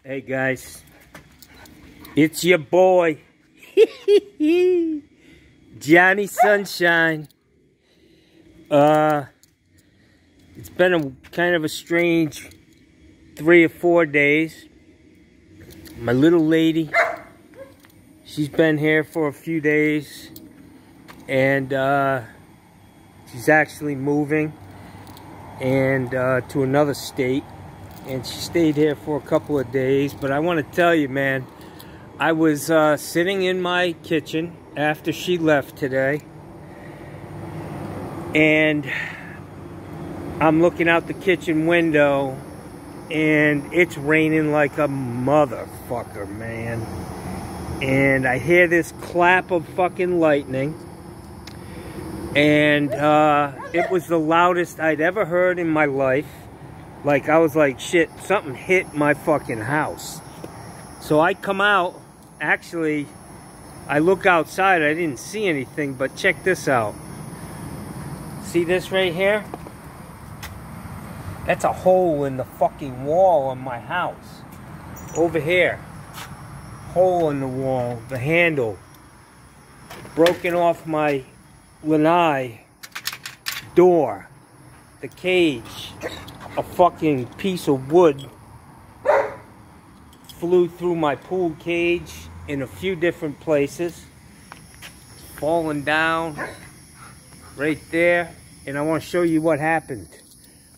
Hey guys, it's your boy, Johnny Sunshine. It's been a kind of a strange 3 or 4 days. My little lady, she's been here for a few days, and she's actually moving and to another state. And she stayed here for a couple of days. But I want to tell you, man, I was sitting in my kitchen after she left today, and I'm looking out the kitchen window, and it's raining like a motherfucker, man. And I hear this clap of fucking lightning, and it was the loudest I'd ever heard in my life. Like, I was like, shit, something hit my fucking house. So I come out. Actually, I look outside. I didn't see anything, but check this out. See this right here? That's a hole in the fucking wall of my house. Over here. Hole in the wall. The handle. Broken off my lanai door. The cage. A fucking piece of wood flew through my pool cage in a few different places, falling down right there. And I want to show you what happened.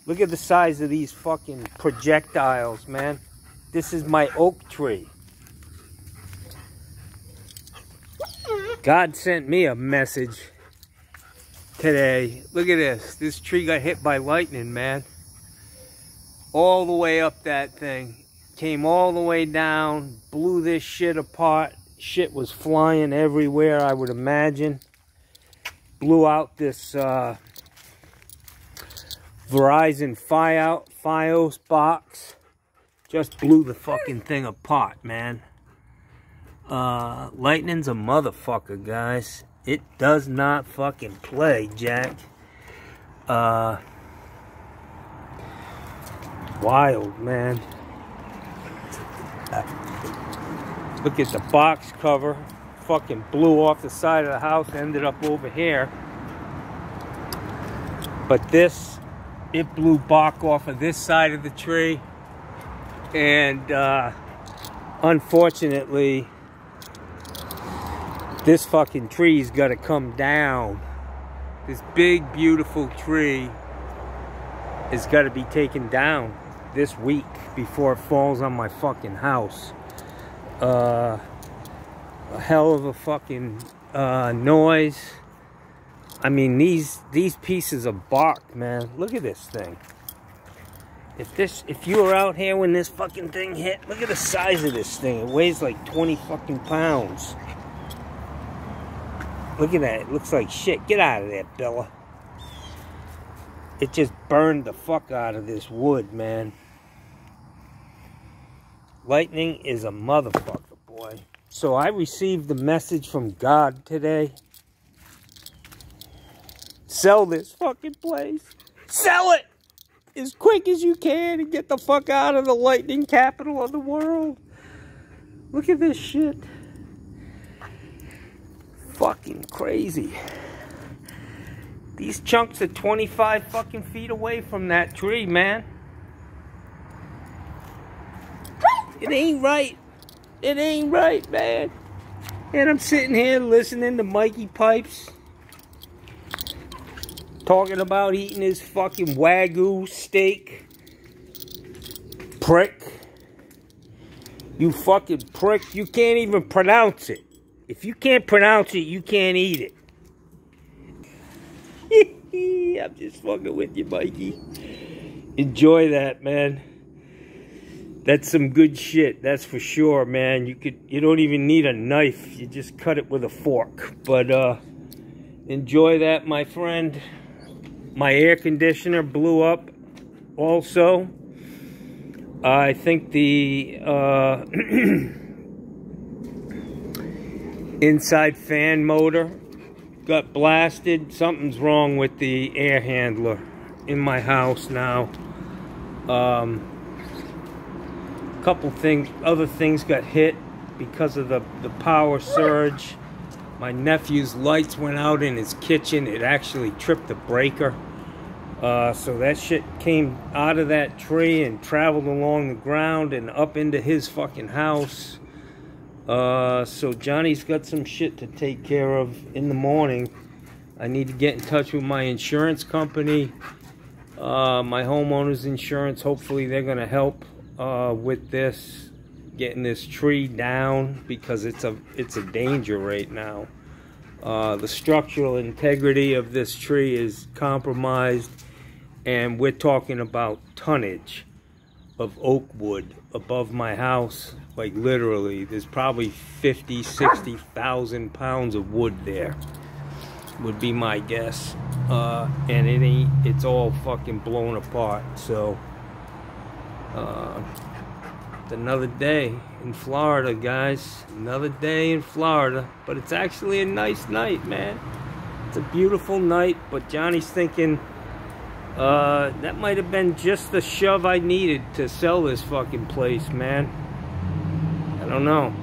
Look at the size of these fucking projectiles, man. This is my oak tree. God sent me a message today. Look at this. This tree got hit by lightning, man. All the way up that thing. Came all the way down. Blew this shit apart. Shit was flying everywhere, I would imagine. Blew out this Verizon Fios box. Just blew the fucking thing apart, man. Lightning's a motherfucker, guys. It does not fucking play, Jack. Wild, man. Look at the box cover. Fucking blew off the side of the house, ended up over here. But this, it blew bark off of this side of the tree. And unfortunately, this fucking tree's gotta come down. This big, beautiful tree has gotta be taken down this week before it falls on my fucking house. A hell of a fucking noise. I mean, these pieces of bark, man. Look at this thing. If you were out here when this fucking thing hit, look at the size of this thing. It weighs like 20 fucking pounds. Look at that. It looks like shit. Get out of there, Bella. It just burned the fuck out of this wood, man. Lightning is a motherfucker, boy. So I received the message from God today. Sell this fucking place. Sell it as quick as you can and get the fuck out of the lightning capital of the world. Look at this shit. Fucking crazy. These chunks are 25 fucking feet away from that tree, man. It ain't right. It ain't right, man. And I'm sitting here listening to Mikey Pipes talking about eating his fucking Wagyu steak. Prick. You fucking prick. You can't even pronounce it. If you can't pronounce it, you can't eat it. I'm just fucking with you, Mikey. Enjoy that, man. That's some good shit, that's for sure, man. You don't even need a knife. You just cut it with a fork. But enjoy that, my friend. My air conditioner blew up also. I think the inside fan motor got blasted. Something's wrong with the air handler in my house now. other things got hit because of the power surge. My nephew's lights went out in his kitchen. It actually tripped the breaker. So that shit came out of that tree and traveled along the ground and up into his fucking house. So Johnny's got some shit to take care of in the morning. I need to get in touch with my insurance company. My homeowner's insurance, hopefully they're going to help with this, getting this tree down, because it's a danger right now. The structural integrity of this tree is compromised, and we're talking about tonnage of oak wood above my house. Like literally, there's probably 50, 60,000 pounds of wood there, would be my guess. And it's all fucking blown apart. So it's another day in Florida, guys. Another day in Florida. But it's actually a nice night, man. It's a beautiful night. But Johnny's thinking that might have been just the shove I needed to sell this fucking place, man. I don't know.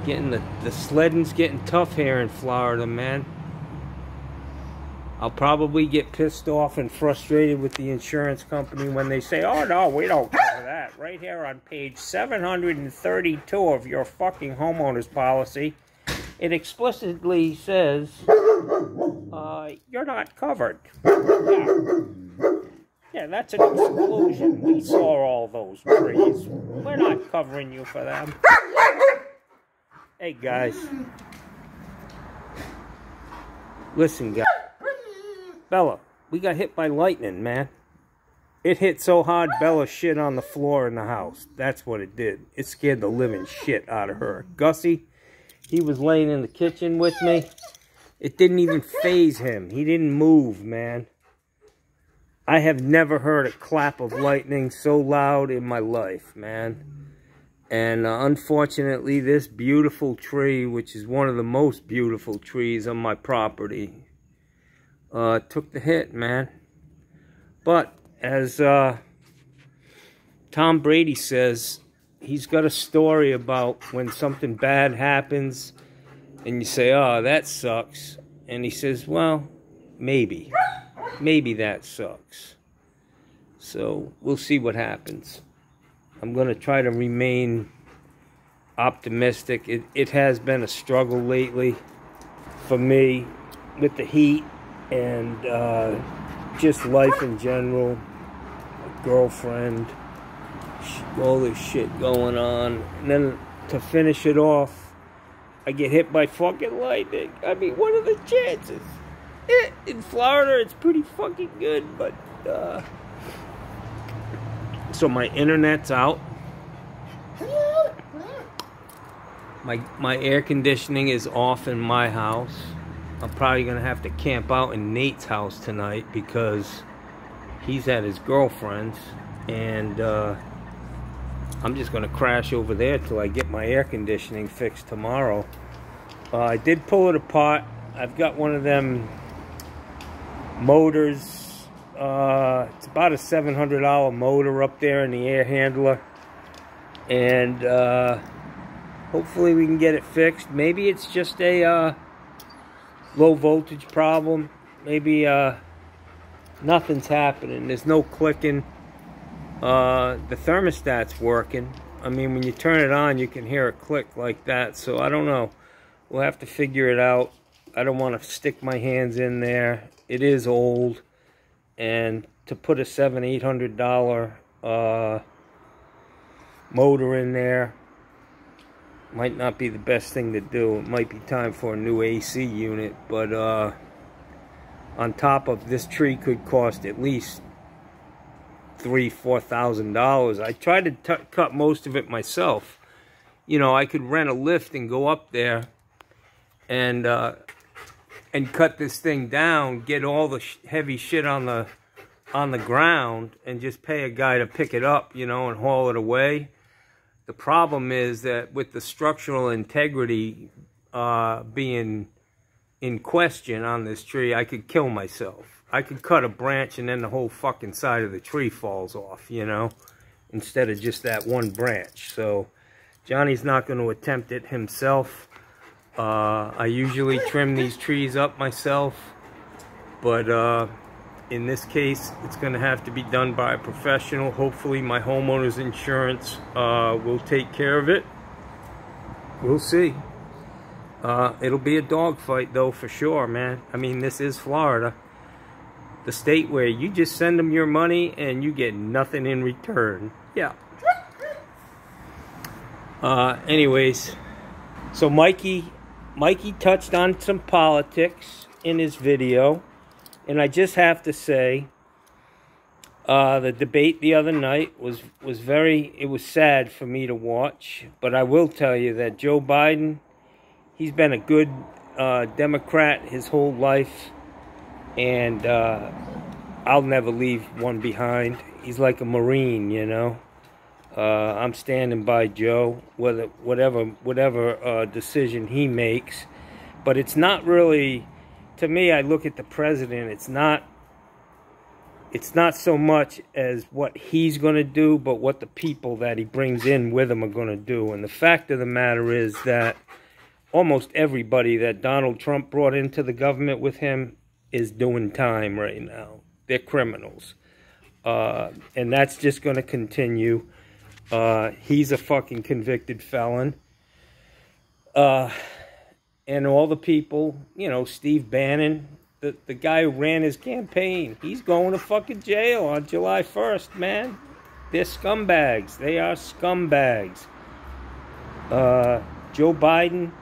The sledding's getting tough here in Florida, man. I'll probably get pissed off and frustrated with the insurance company when they say, oh no, we don't cover that. Right here on page 732 of your fucking homeowner's policy, it explicitly says, you're not covered. Yeah, that's an exclusion. We saw all those trees. We're not covering you for them. Hey guys. Listen, guys. Bella, we got hit by lightning, man. It hit so hard, Bella shit on the floor in the house. That's what it did. It scared the living shit out of her. Gussie, he was laying in the kitchen with me. It didn't even faze him. He didn't move, man. I have never heard a clap of lightning so loud in my life, man. And unfortunately, this beautiful tree, which is one of the most beautiful trees on my property, took the hit, man. But as Tom Brady says, he's got a story about when something bad happens and you say, oh, that sucks. And he says, well, maybe that sucks. So we'll see what happens. I'm going to try to remain optimistic. It has been a struggle lately for me with the heat and just life in general. My girlfriend, all this shit going on. And then to finish it off, I get hit by fucking lightning. I mean, what are the chances? In Florida, it's pretty fucking good, but so my internet's out. My air conditioning is off in my house. I'm probably gonna have to camp out in Nate's house tonight because he's at his girlfriend's, and I'm just gonna crash over there till I get my air conditioning fixed tomorrow. I did pull it apart. I've got one of them motors. It's about a $700 motor up there in the air handler, and hopefully we can get it fixed. Maybe it's just a low voltage problem. Maybe nothing's happening. There's no clicking. The thermostat's working. I mean, when you turn it on, you can hear it click like that. So I don't know. We'll have to figure it out. I don't want to stick my hands in there. It is old, and to put a $700-800 motor in there might not be the best thing to do. It might be time for a new AC unit, but on top of this, tree could cost at least $3,000-4,000. I tried to cut most of it myself. You know, I could rent a lift and go up there and cut this thing down, get all the heavy shit on the ground, and just pay a guy to pick it up, you know, and haul it away. The problem is that with the structural integrity being in question on this tree, I could kill myself. I could cut a branch and then the whole fucking side of the tree falls off, you know. instead of just that one branch. So Johnny's not going to attempt it himself. I usually trim these trees up myself, but in this case, it's going to have to be done by a professional. Hopefully my homeowner's insurance will take care of it. We'll see. It'll be a dogfight, though, for sure, man. I mean, this is Florida, the state where you just send them your money and you get nothing in return. Yeah. Anyways, so Mikey touched on some politics in his video, and I just have to say, the debate the other night was sad for me to watch, but I will tell you that Joe Biden, he's been a good Democrat his whole life, and I'll never leave one behind. He's like a Marine, you know. I'm standing by Joe, whatever decision he makes. But it's not really, to me, I look at the president, it's not so much as what he's going to do, but what the people that he brings in with him are going to do. And the fact of the matter is that almost everybody that Donald Trump brought into the government with him is doing time right now. They're criminals. And that's just going to continue. He's a fucking convicted felon. And all the people, you know, Steve Bannon, the guy who ran his campaign, he's going to fucking jail on July 1st, man. They're scumbags. They are scumbags. Joe Biden,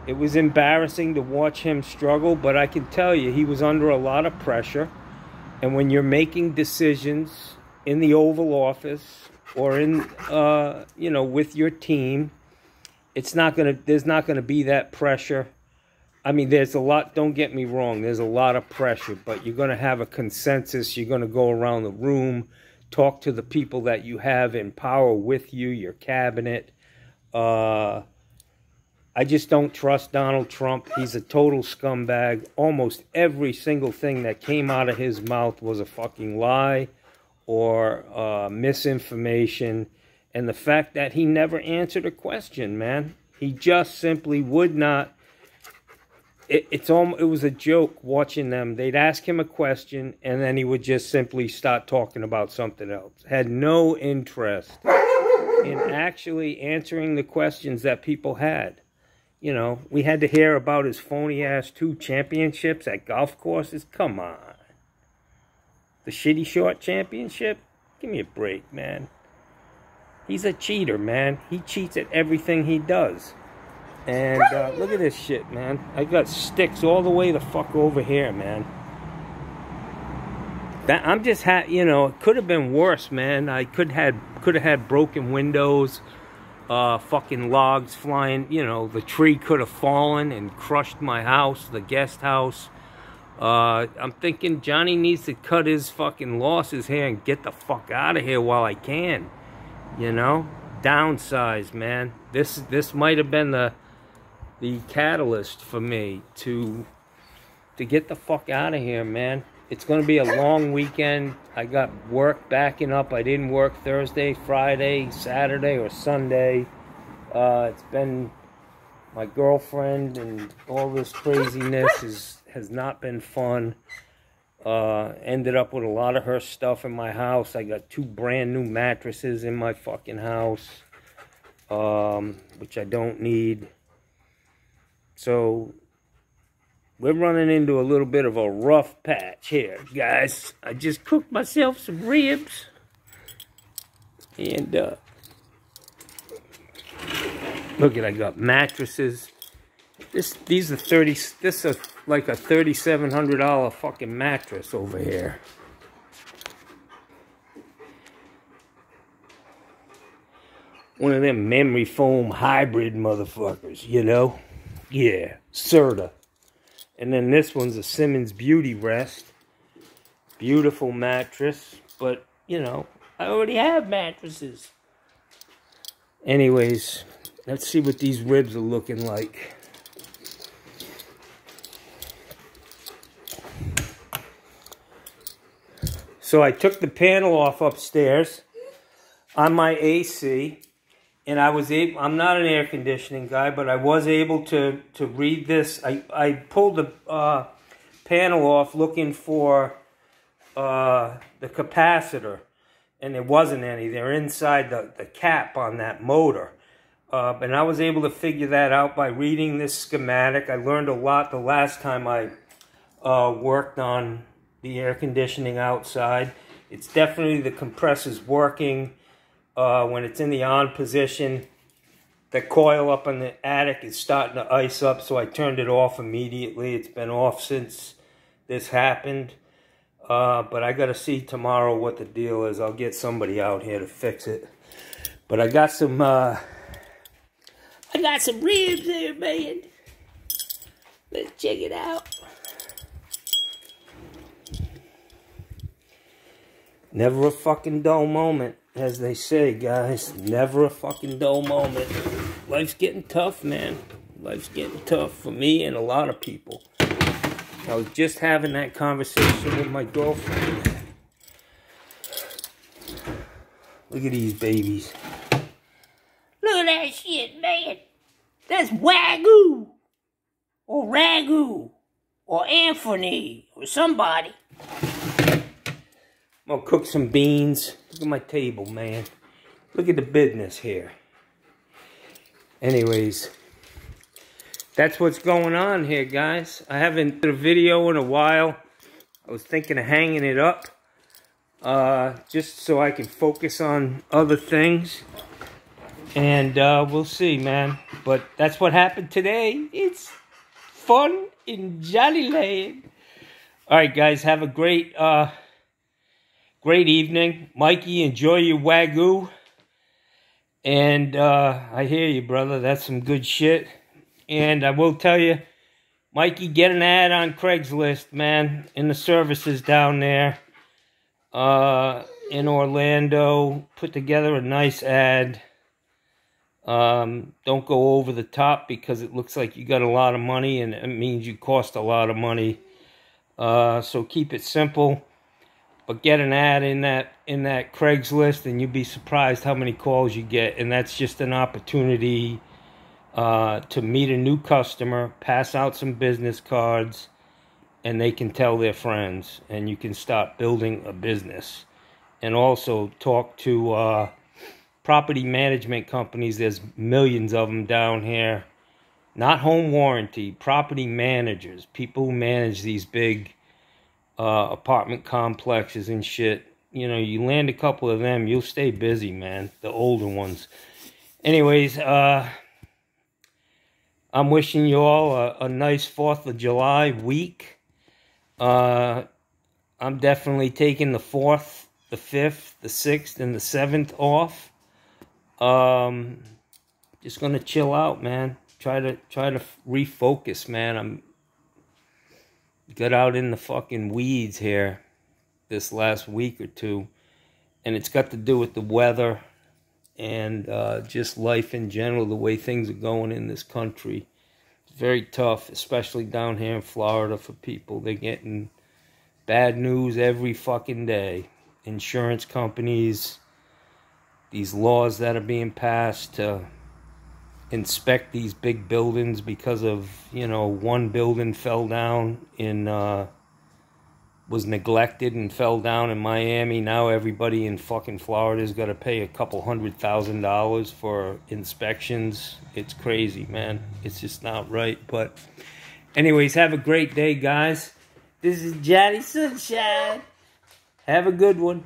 it was embarrassing to watch him struggle, but I can tell you he was under a lot of pressure. And when you're making decisions in the Oval Office or in, you know, with your team, there's not gonna be that pressure. I mean, there's a lot, don't get me wrong, there's a lot of pressure, but you're gonna have a consensus. You're gonna go around the room, talk to the people that you have in power with you, your cabinet. I just don't trust Donald Trump. He's a total scumbag. Almost every single thing that came out of his mouth was a fucking lie or misinformation. And the fact that he never answered a question, man. He just simply would not. It was a joke watching them. They'd ask him a question, and then he would just simply start talking about something else. Had no interest in actually answering the questions that people had. You know, we had to hear about his phony-ass 2 championships at golf courses. Come on. The Shitty Short Championship? Give me a break, man. He's a cheater, man. He cheats at everything he does. And look at this shit, man. I got sticks all the way the fuck over here, man. I'm just, you know, it could have been worse, man. I could have had broken windows. Fucking logs flying, you know, the tree could have fallen and crushed my house, the guest house. I'm thinking Johnny needs to cut his fucking losses here and get the fuck out of here while I can. You know? Downsize, man. This might have been the catalyst for me to get the fuck out of here, man. It's going to be a long weekend. I got work backing up. I didn't work Thursday, Friday, Saturday, or Sunday. It's been my girlfriend, and all this craziness has not been fun. Ended up with a lot of her stuff in my house. I got 2 brand new mattresses in my fucking house, which I don't need. So we're running into a little bit of a rough patch here, guys. I just cooked myself some ribs. And, look at, I got mattresses. These are this is like a $3,700 fucking mattress over here. One of them memory foam hybrid motherfuckers, you know? Yeah, Serta. And then this one's a Simmons Beauty Rest. Beautiful mattress. But, you know, I already have mattresses. Anyways, let's see what these ribs are looking like. So I took the panel off upstairs. on my AC, and I was able, I'm not an air conditioning guy, but I was able to read this. I pulled the panel off looking for the capacitor, and there wasn't any. They're inside the cap on that motor. And I was able to figure that out by reading this schematic. I learned a lot the last time I worked on the air conditioning outside. It's definitely the compressor's working. When it's in the on position, the coil up in the attic is starting to ice up, so I turned it off immediately. It's been off since this happened. But I got to see tomorrow what the deal is. I'll get somebody out here to fix it. But I got some ribs there, man. Let's check it out. Never a fucking dull moment, as they say, guys. Never a fucking dull moment. Life's getting tough, man. Life's getting tough for me and a lot of people. I was just having that conversation with my girlfriend. Look at these babies. Look at that shit, man. That's Wagyu. Or Ragu. Or Anthony. Or somebody. I'm gonna cook some beans. Look at my table, man. Look at the business here. Anyways, that's what's going on here, guys. I haven't done a video in a while. I was thinking of hanging it up. Just so I can focus on other things. And we'll see, man. But that's what happened today. It's fun in Jollyland. Alright, guys. Have a great... great evening. Mikey, enjoy your Wagyu. And I hear you, brother. That's some good shit. And I will tell you, Mikey, get an ad on Craigslist, man. In the services down there. In Orlando. Put together a nice ad. Don't go over the top because it looks like you got a lot of money. And it means you cost a lot of money. So keep it simple. But get an ad in that Craigslist, and you'll be surprised how many calls you get. And that's just an opportunity to meet a new customer, pass out some business cards, and they can tell their friends. And you can start building a business. And also talk to property management companies. There's millions of them down here. Not home warranty, property managers. People who manage these big... apartment complexes and shit. You know, you land a couple of them, you'll stay busy, man. The older ones. Anyways, I'm wishing you all a nice 4th of July week. I'm definitely taking the 4th, the 5th, the 6th, and the 7th off. Just gonna chill out, man. Try to refocus, man. Got out in the fucking weeds here this last week or two, and it's got to do with the weather and just life in general, the way things are going in this country. It's very tough, especially down here in Florida for people. They're getting bad news every fucking day. Insurance companies, these laws that are being passed to inspect these big buildings because of, you know, one building fell down in, was neglected and fell down in Miami. Now everybody in fucking Florida's got to pay a couple $100,000 for inspections. It's crazy, man. It's just not right. But anyways, have a great day, guys. This is Johnny Sunshine. Have a good one.